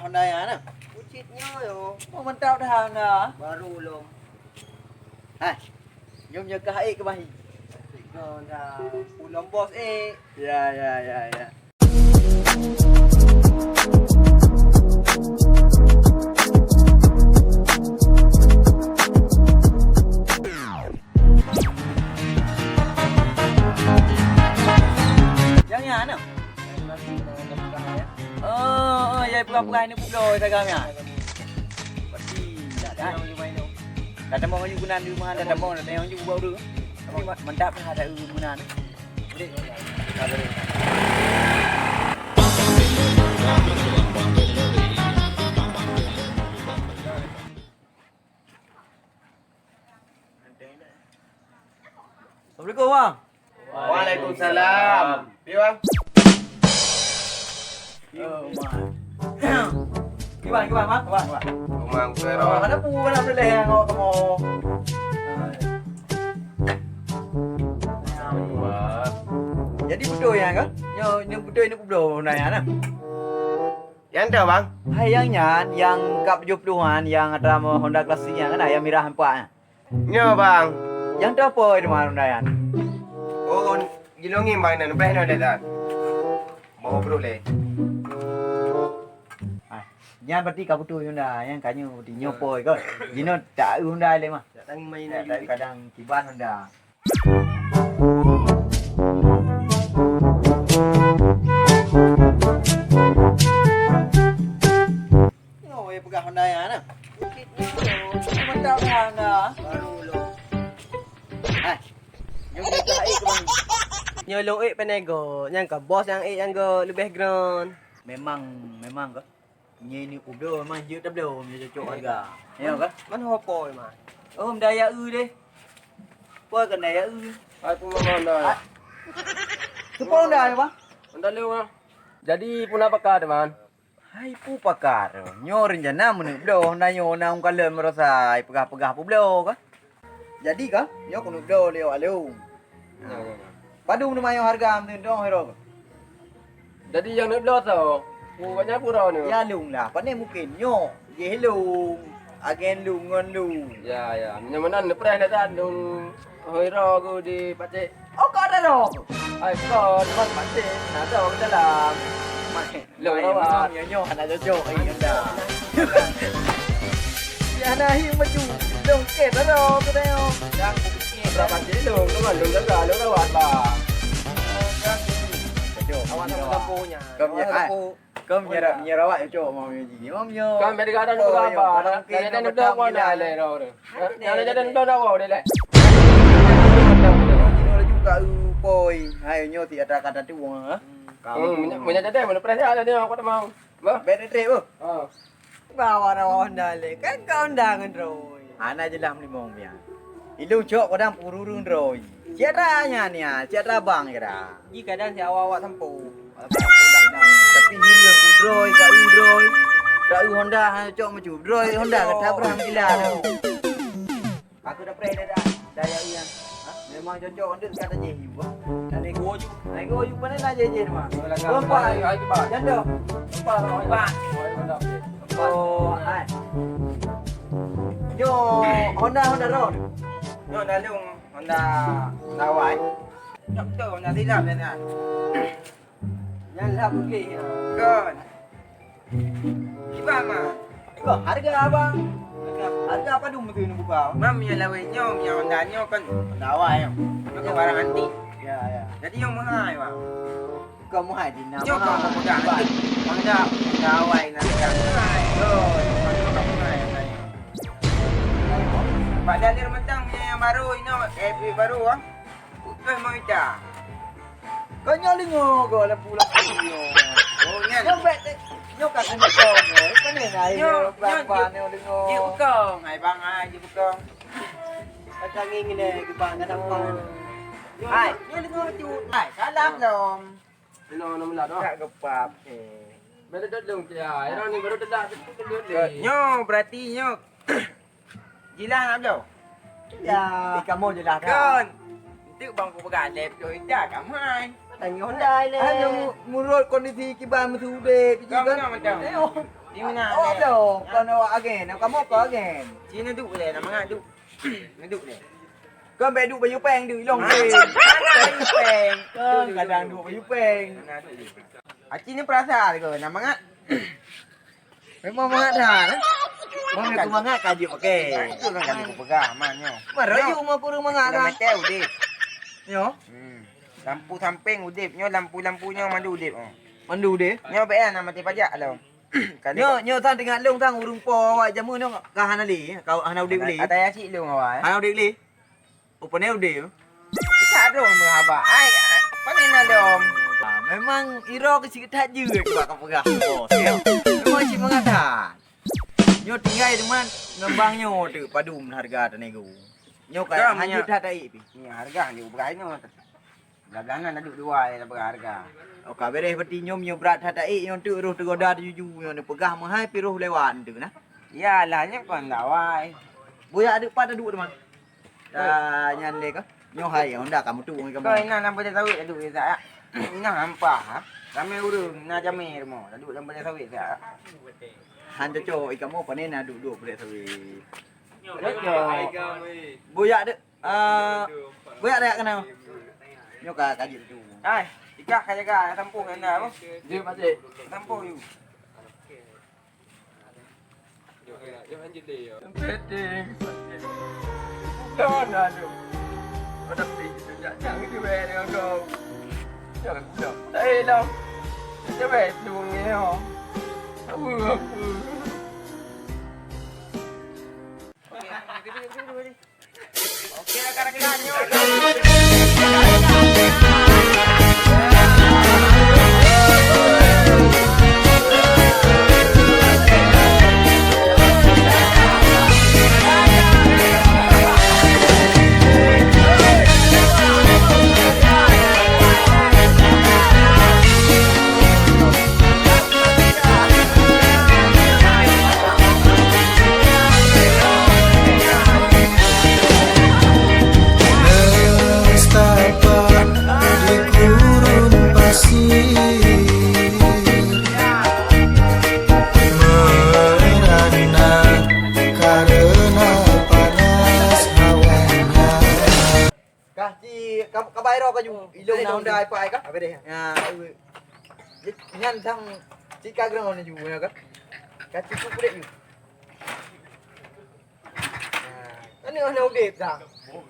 pegang Honda yang mana? Ucitnya yo. Oh, mentau dah Honda. Baru belum. Hai. Jom je ke hai ke bahi. Dah pulang bos Ya. Yang mana? Oh, ya pegang-pegang ni puloi tagamnya. Pasti tak ada. Dah temu dengan gunan di rumah dah temu dah tengok juga bau tu. Tapi mantap dah ada gunan. Boleh. Tak boleh. Assalamualaikum bang. Waalaikumsalam. Pi bang. Gimana bang? Rumang pero. Ada pu mana boleh yang kamu. Jadi betul ya kan? Nyo betul ini betul nanya nah. Yang dah bang. Hai yang kap 70-an yang ada Honda Classic-nya kan yang merah empat. Nyo bang. Yang tu apa itu mana Honda yang? Oh, gilongin bang nan beh no dah. Mau bro le. Yang berarti kau betul Honda yang kanyo di nyopoi kan. Jino tak Honda le mah. Tak main Kadang tiban Honda. Oh, pegang Honda yang mana? Ucitnya yo. Mentau dah Honda. Baru belum. Hai. Jom kita hai ke bang. Nyo lo penego. Yang ke bos yang ke lebih ground. Memang ke? Ini udah memang je tak belum dia cocok harga. Ya ke? Man hopoi mah. Oh, daya deh. Apa kan daya Aku mau dah. Tu pun dah bang. Anda lu. Jadi pun apa kah teman? Hai pu pakar. Nyo rencana mun belum nyo na ung kalen merasa pegah-pegah pu belum ke? Jadi ke? Nyo kunu belum leo aleu. Padu nu mayo harga am tu dong hero. Jadi yang nak belah tau. Banyak pura ni. Ya lung lah. Pane mungkin nyo. Ye lung. Agen lung ngon lung. Ya. Yang mana ni pernah datang dong. Hero aku di Pacik. Oh, kau ada dong. Ai kau di Pacik. Nak tahu ke dalam. Lo ya, nyo ana cocok ai anda. Ya na hi maju. Dong ke dah ke dah. Yang berapa Pacik dong? Lu kan lu jaga lu rawat bang. Cocok. Awak nak lampunya. Kau menyerap cocok mau ji. Mau nyo. Kan beri kadang tu apa? Yang ada nak belah mana le ro. Yang ada nak belah apa le. Juga poi. Hai nyo ti ada kata tu ha. Punya jadi mana pernah ada dia aku tak mau. Bah. Betre bu. Oh. Bawa Honda le kan kau undangan roy. Ana jelam limong dia. Ilu cok kadang pururun roy. Ceritanya ni cerita bang kira. Ji kadang si awak-awak tempuh. Tapi hilang udroy ka udroy. Ka Honda cok macam udroy Honda kata berang gila. Aku dah pernah dah daya yang. Memang cocok untuk kata jehi bu. Dan nego ju mana nak jehi mah. Lompat ai cepat. Jando. Lompat. Oh, ai. Yo, Honda road. Yo dah lung Honda Lawai. Tak betul Honda tidak ni. Yang lah pergi. Kan. Gimana mah? Kau harga abang. Harga apa dulu tu nak buka? Mam yang lawainya yang Honda nya kan Lawai. pakai barang antik. Ya. Jadi yang mahal bang. Kau mau haji nama. Yo kau mau pegang antik. Honda Lawai nanti kan. Yo, kau mahal. Padahal dia mentang punya yang baru ini FB baru ah. Bukan mau ita. Kau nyolingo kau lah pulang yo. Oh ni. Yo bet. Yo kat ni kau. Kan ni nai. Berapa ni lingo. Dia bekong. Hai bang ai dia bekong. Macam ingin le ke bang nak apa. Hai, ni lingo tu. Hai, salam dong. Ini nama mula doh. Tak gepap. Baru dah dong dia. Ini ni baru dah dia. Nyo berarti nyo. Jilang nak jauh. Ya. Kamu je lah. Kan. Itu bang ku pegang laptop dah kamai. Tanya Honda le. Hanya murut kondisi kibar musuh dek. Kau mana macam? Di mana? Oh, belum. Kau agen. Kamu apa agen? Cina duk le, nama ngak duk. Duk le. Kau ambil duk baju peng duk long Baju peng. Kadang duk baju peng. Aci ni perasaan ke nama ngak? Memang mengada. Mau aku mangat kaji pakai. Itu kan kali aku pegang manyo. Marayu mau kurang mangat Dah kan. macam udip. Yo, Lampu samping udip, nyo lampu-lampunya mandu udip. Oh. mandu deh. Nyo bean nama mati pajak lah. Nyo tang tengah long tang urung po awak jamu nyo ka hana li. Kau hana udik beli. Ada yang cik lu awak. Hana udik beli. Upane udik. Tak ada orang berhabak. Ai, paling nak dom. Memang iro kecil tak je sebab kau pegang bos. Memang cik mengata. Nyo tinggal di mana ngembang nyo tu padum harga tenego. Nyo kaya hanyut dah tai pi. Ni harga ni berapa ni? Belakang ada dua yang berharga. Oh ka beres peti nyom nyo berat dah tai nyo tu roh tergoda juju nyo ni pegah mahai pi roh lewan tu nah. Yalah nya kon lawai. Boya ada pada duk teman. Dah nyan le ka. Nyo hai Honda kamu tu kamu. Kau ina nak boleh tahu ada duit tak? Ina hampa. Ramai urung nak jamir mo. Duduk dalam boleh tahu tak? Han cho kamu panen na duk boleh sawi. Betul. Boya ada boya ada kenal. Nyo ka kaji tu. Ai, ikak kaya jaga tampung anda apa? Dia masih Tampung you. Don't ada. Ada pintu jangan kita dengan kau. Jangan dah. Tak dah. Kita betul ni ho. Apa? Okey, rakan-rakan nyo. Nestapa di gurun pasir merana karena panas hawanya. kah ci ka bai ro ka ju ilong na Honda pai ka. Apa deh? Ya. Nyan thang ci ka grang ni ju ya ka. Ka ci ku dek ju. Ini Honda udip dah.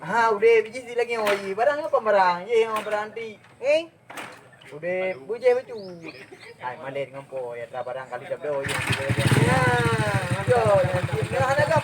Ha udip biji si lagi oi. Barang apa barang? Ye yang beranti. Udip buje becu. Ai male dengan po ya barang kali dah oi. Nah, yo. Nah, ada ka